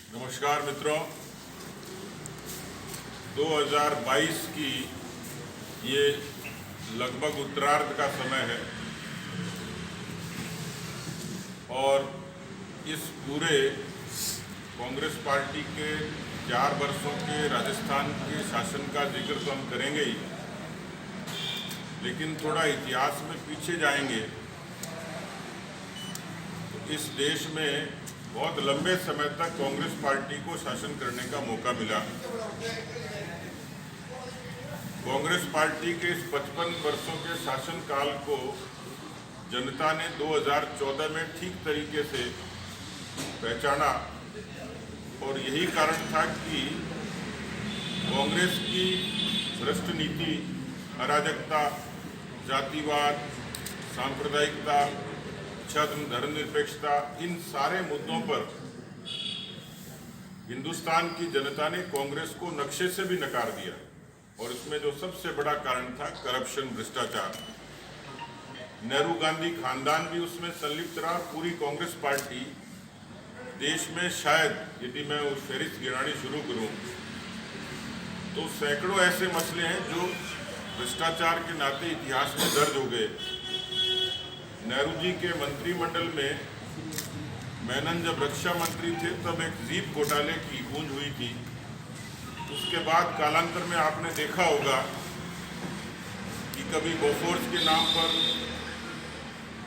नमस्कार मित्रों, 2022 की ये लगभग उत्तरार्ध का समय है और इस पूरे कांग्रेस पार्टी के 4 वर्षों के राजस्थान के शासन का जिक्र तो हम करेंगे ही, लेकिन थोड़ा इतिहास में पीछे जाएंगे तो इस देश में बहुत लंबे समय तक कांग्रेस पार्टी को शासन करने का मौका मिला। कांग्रेस पार्टी के इस 55 वर्षों के शासनकाल को जनता ने 2014 में ठीक तरीके से पहचाना और यही कारण था कि कांग्रेस की भ्रष्ट नीति, अराजकता, जातिवाद, सांप्रदायिकता, धर्मनिरपेक्षता, इन सारे मुद्दों पर हिंदुस्तान की जनता ने कांग्रेस को नक्शे से भी नकार दिया और इसमें जो सबसे बड़ा कारण था करप्शन, भ्रष्टाचार। नेहरू गांधी खानदान भी उसमें संलिप्त रहा। पूरी कांग्रेस पार्टी देश में शायद, यदि मैं उस फहरिस्त गिनानी शुरू करूं तो सैकड़ों ऐसे मसले हैं जो भ्रष्टाचार के नाते इतिहास में दर्ज हो गए। नेहरू जी के मंत्रिमंडल में मेनन जब रक्षा मंत्री थे तब एक जीप घोटाले की गूंज हुई थी। उसके बाद कालांतर में आपने देखा होगा कि कभी बोफोर्स के नाम पर,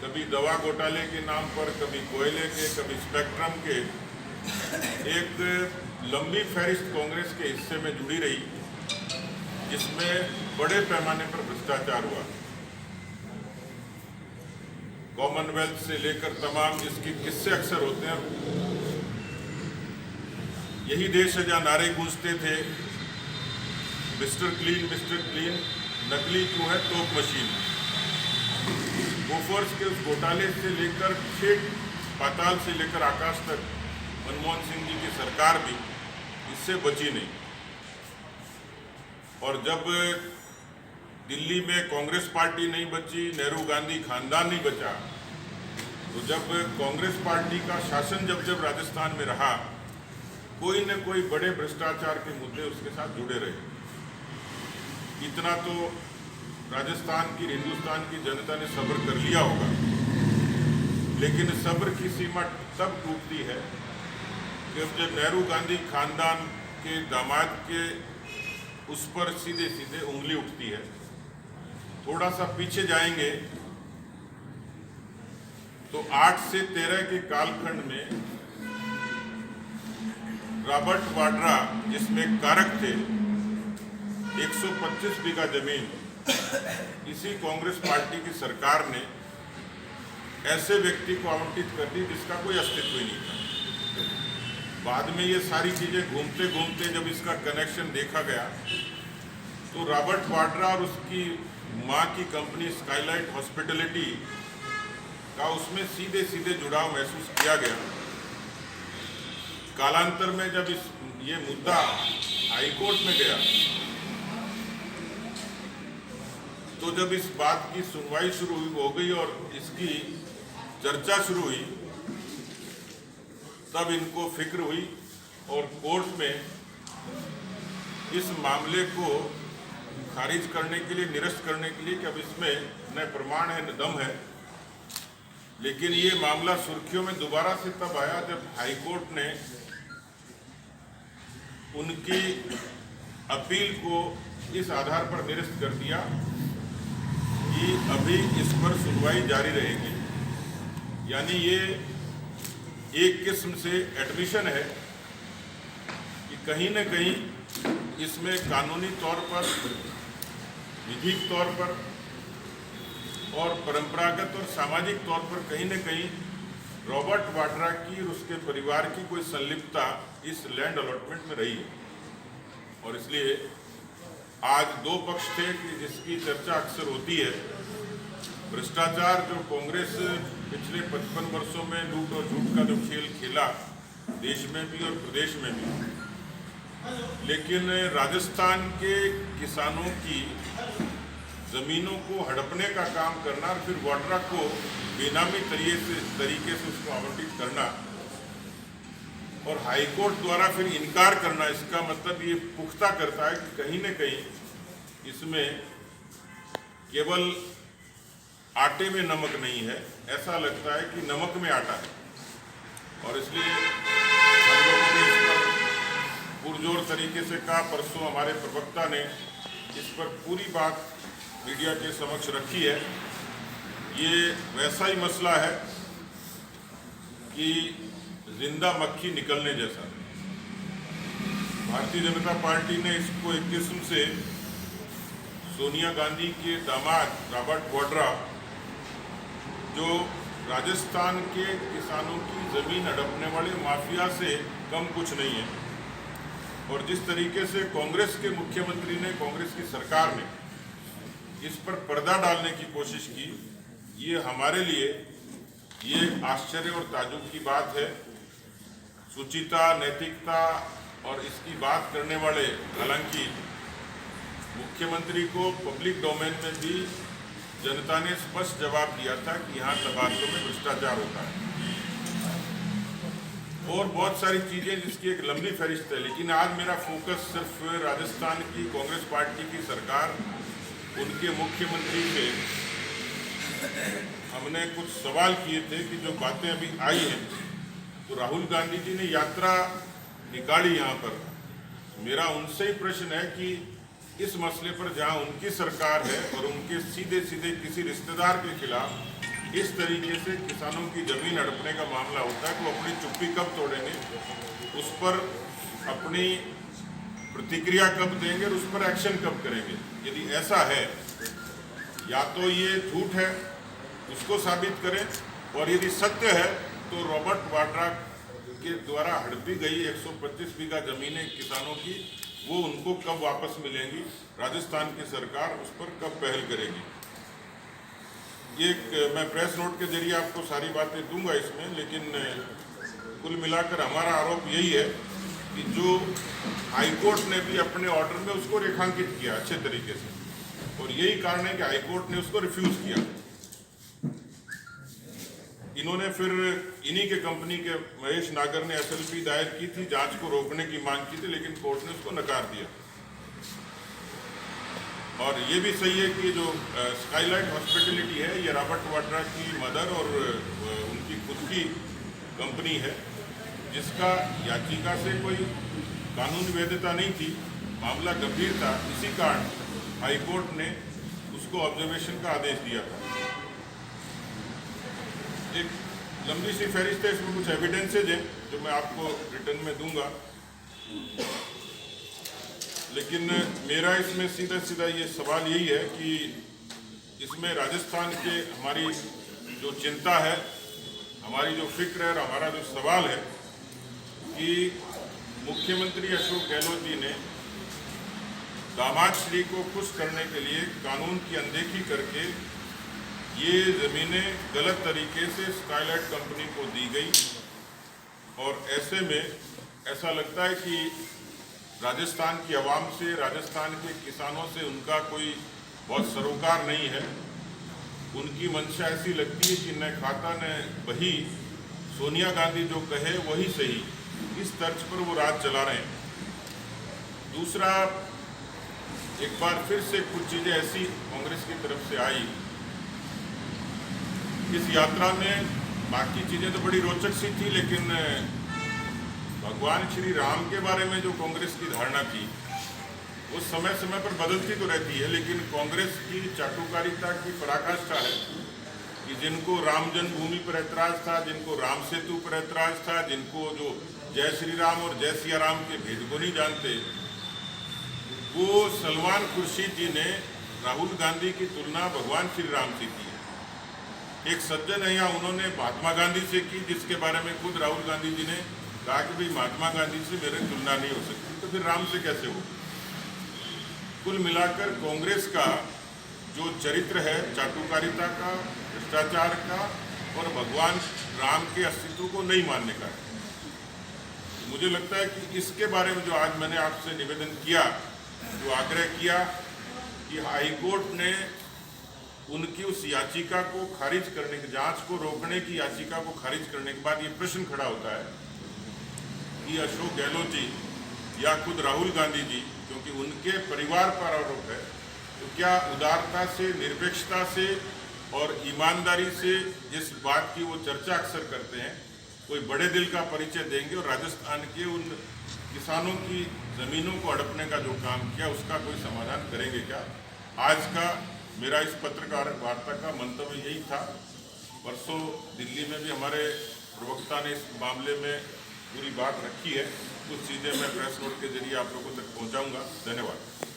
कभी दवा घोटाले के नाम पर, कभी कोयले के, कभी स्पेक्ट्रम के, एक लंबी फहरिस्त कांग्रेस के हिस्से में जुड़ी रही जिसमें बड़े पैमाने पर भ्रष्टाचार हुआ। कॉमनवेल्थ से लेकर तमाम जिसके किस्से अक्सर होते हैं, यही देश है जहाँ नारे गूंजते थे मिस्टर क्लीन, नकली क्यों है तोप मशीन। बोफोर्स के उस घोटाले से लेकर खेत पाताल से लेकर आकाश तक मनमोहन सिंह जी की सरकार भी इससे बची नहीं। और जब दिल्ली में कांग्रेस पार्टी नहीं बची, नेहरू गांधी खानदान नहीं बचा, तो जब कांग्रेस पार्टी का शासन जब राजस्थान में रहा, कोई न कोई बड़े भ्रष्टाचार के मुद्दे उसके साथ जुड़े रहे। इतना तो राजस्थान की, हिंदुस्तान की जनता ने सब्र कर लिया होगा, लेकिन सब्र की सीमा तब टूटती है जब नेहरू गांधी खानदान के दामाद के उस पर सीधे सीधे उंगली उठती है। थोड़ा सा पीछे जाएंगे तो 8 से 13 के कालखंड में रॉबर्ट वाड्रा, जिसमें कारक थे, 125 बीघा जमीन इसी कांग्रेस पार्टी की सरकार ने ऐसे व्यक्ति को आवंटित कर दी जिसका कोई अस्तित्व ही नहीं था। बाद में ये सारी चीजें घूमते घूमते जब इसका कनेक्शन देखा गया तो रॉबर्ट वाड्रा और उसकी मां की कंपनी स्काईलाइट हॉस्पिटैलिटी का उसमें सीधे सीधे जुड़ाव महसूस किया गया। कालांतर में जब ये मुद्दा हाईकोर्ट में गया तो जब इस बात की सुनवाई शुरू हो गई और इसकी चर्चा शुरू हुई, तब इनको फिक्र हुई और कोर्ट में इस मामले को खारिज करने के लिए, निरस्त करने के लिए कि अब इसमें न प्रमाण है न दम है। लेकिन ये मामला सुर्खियों में दोबारा से तब आया जब हाईकोर्ट ने उनकी अपील को इस आधार पर निरस्त कर दिया कि अभी इस पर सुनवाई जारी रहेगी। यानी ये एक किस्म से एडमिशन है कि कहीं न कहीं इसमें कानूनी तौर पर, विधिक तौर पर और परंपरागत और सामाजिक तौर पर कहीं न कहीं रॉबर्ट वाड्रा की और उसके परिवार की कोई संलिप्तता इस लैंड अलॉटमेंट में रही है। और इसलिए आज दो पक्ष थे कि जिसकी चर्चा अक्सर होती है। भ्रष्टाचार जो कांग्रेस पिछले 55 वर्षों में लूट और झूठ का जो खेल खेला, देश में भी और प्रदेश में भी, लेकिन राजस्थान के किसानों की ज़मीनों को हड़पने का काम करना और फिर वाड्रा को बेनामी तरीके से उसको आवंटित करना, और हाईकोर्ट द्वारा फिर इनकार करना, इसका मतलब ये पुख्ता करता है कि कहीं न कहीं इसमें केवल आटे में नमक नहीं है, ऐसा लगता है कि नमक में आटा है। और इसलिए हम लोगों ने इस पर पुरजोर तरीके से कहा। परसों हमारे प्रवक्ता ने इस पर पूरी बात मीडिया के समक्ष रखी है। ये वैसा ही मसला है कि जिंदा मक्खी निकलने जैसा। भारतीय जनता पार्टी ने इसको एक किस्म से सोनिया गांधी के दामाद रॉबर्ट वाड्रा, जो राजस्थान के किसानों की जमीन हड़पने वाले माफिया से कम कुछ नहीं है, और जिस तरीके से कांग्रेस के मुख्यमंत्री ने, कांग्रेस की सरकार ने इस पर पर्दा डालने की कोशिश की, ये हमारे लिए ये आश्चर्य और ताज्जुब की बात है। सुचिता, नैतिकता और इसकी बात करने वाले, हालांकि मुख्यमंत्री को पब्लिक डोमेन में भी जनता ने स्पष्ट जवाब दिया था कि यहाँ तबादलों में भ्रष्टाचार होता है और बहुत सारी चीजें जिसकी एक लंबी फहरिस्त है। लेकिन आज मेरा फोकस सिर्फ राजस्थान की कांग्रेस पार्टी की सरकार, उनके मुख्यमंत्री से हमने कुछ सवाल किए थे कि जो बातें अभी आई हैं, तो राहुल गांधी जी ने यात्रा निकाली यहाँ पर। मेरा उनसे ही प्रश्न है कि इस मसले पर जहाँ उनकी सरकार है और उनके सीधे सीधे किसी रिश्तेदार के खिलाफ इस तरीके से किसानों की जमीन हड़पने का मामला होता है, तो अपनी चुप्पी कब तोड़ेंगे, उस पर अपनी प्रतिक्रिया कब देंगे और उस पर एक्शन कब करेंगे। यदि ऐसा है, या तो ये झूठ है, उसको साबित करें, और यदि सत्य है तो रॉबर्ट वाड्रा के द्वारा हड़पी गई 125 बीघा जमीनें किसानों की, वो उनको कब वापस मिलेंगी, राजस्थान की सरकार उस पर कब पहल करेगी। ये मैं प्रेस नोट के जरिए आपको सारी बातें दूंगा इसमें, लेकिन कुल मिलाकर हमारा आरोप यही है कि जो हाईकोर्ट ने भी अपने ऑर्डर में उसको रेखांकित किया अच्छे तरीके से, और यही कारण है कि हाईकोर्ट ने उसको रिफ्यूज किया। इन्होंने फिर इन्हीं के कंपनी के महेश नागर ने एसएलपी दायर की थी, जांच को रोकने की मांग की थी, लेकिन कोर्ट ने उसको नकार दिया। और ये भी सही है कि जो स्काईलाइट हॉस्पिटैलिटी है, ये रॉबर्ट वाड्रा की मदर और उनकी खुद की कंपनी है, जिसका याचिका से कोई कानूनी वैधता नहीं थी, मामला गंभीर था। इसी कारण हाईकोर्ट ने उसको ऑब्जर्वेशन का आदेश दिया था। एक लंबी सी फहरिस्त है, इसमें कुछ एविडेंसेज हैं जो मैं आपको रिटर्न में दूंगा, लेकिन मेरा इसमें सीधा सीधा ये सवाल यही है कि इसमें राजस्थान के हमारी जो चिंता है, हमारी जो फिक्र है और हमारा जो सवाल है कि मुख्यमंत्री अशोक गहलोत जी ने दामाद श्री को खुश करने के लिए कानून की अनदेखी करके ये ज़मीनें गलत तरीके से स्काईलाइट कंपनी को दी गई, और ऐसे में ऐसा लगता है कि राजस्थान की आवाम से, राजस्थान के किसानों से उनका कोई बहुत सरोकार नहीं है। उनकी मंशा ऐसी लगती है कि न खाता न बही, सोनिया गांधी जो कहे वही सही, इस तर्ज पर वो राज चला रहे हैं। दूसरा, एक बार फिर से कुछ चीज़ें ऐसी कांग्रेस की तरफ से आई इस यात्रा में। बाकी चीज़ें तो बड़ी रोचक सी थी, लेकिन भगवान श्री राम के बारे में जो कांग्रेस की धारणा थी वो समय समय पर बदलती तो रहती है, लेकिन कांग्रेस की चाटुकारिता की पराकाष्ठा है कि जिनको राम जन्मभूमि पर ऐतराज़ था, जिनको राम सेतु पर ऐतराज़ था, जिनको जो जय श्री राम और जय सिया राम के भेद को नहीं जानते, वो सलमान खुर्शीद जी ने राहुल गांधी की तुलना भगवान श्री राम से की। एक सज्जन है यहाँ, उन्होंने महात्मा गांधी से की, जिसके बारे में खुद राहुल गांधी जी ने कहा कि भाई महात्मा गांधी से मेरी तुलना नहीं हो सकती, तो फिर राम से कैसे हो। कुल मिलाकर कांग्रेस का जो चरित्र है चाटुकारिता का, भ्रष्टाचार का और भगवान राम के अस्तित्व को नहीं मानने का है। मुझे लगता है कि इसके बारे में जो आज मैंने आपसे निवेदन किया, जो आग्रह किया कि हाईकोर्ट ने उनकी उस याचिका को खारिज करने की, जांच को रोकने की याचिका को खारिज करने के बाद ये प्रश्न खड़ा होता है श्री अशोक गहलोत जी या खुद राहुल गांधी जी, क्योंकि उनके परिवार पर आरोप है, तो क्या उदारता से, निरपेक्षता से और ईमानदारी से जिस बात की वो चर्चा अक्सर करते हैं, कोई बड़े दिल का परिचय देंगे और राजस्थान के उन किसानों की ज़मीनों को हड़पने का जो काम किया उसका कोई समाधान करेंगे क्या? आज का मेरा इस पत्रकार वार्ता का मंतव्य यही था। परसों दिल्ली में भी हमारे प्रवक्ता ने इस मामले में पूरी बात रखी है। कुछ चीज़ें मैं प्रेस नोट के जरिए आप लोगों तक पहुंचाऊंगा। धन्यवाद।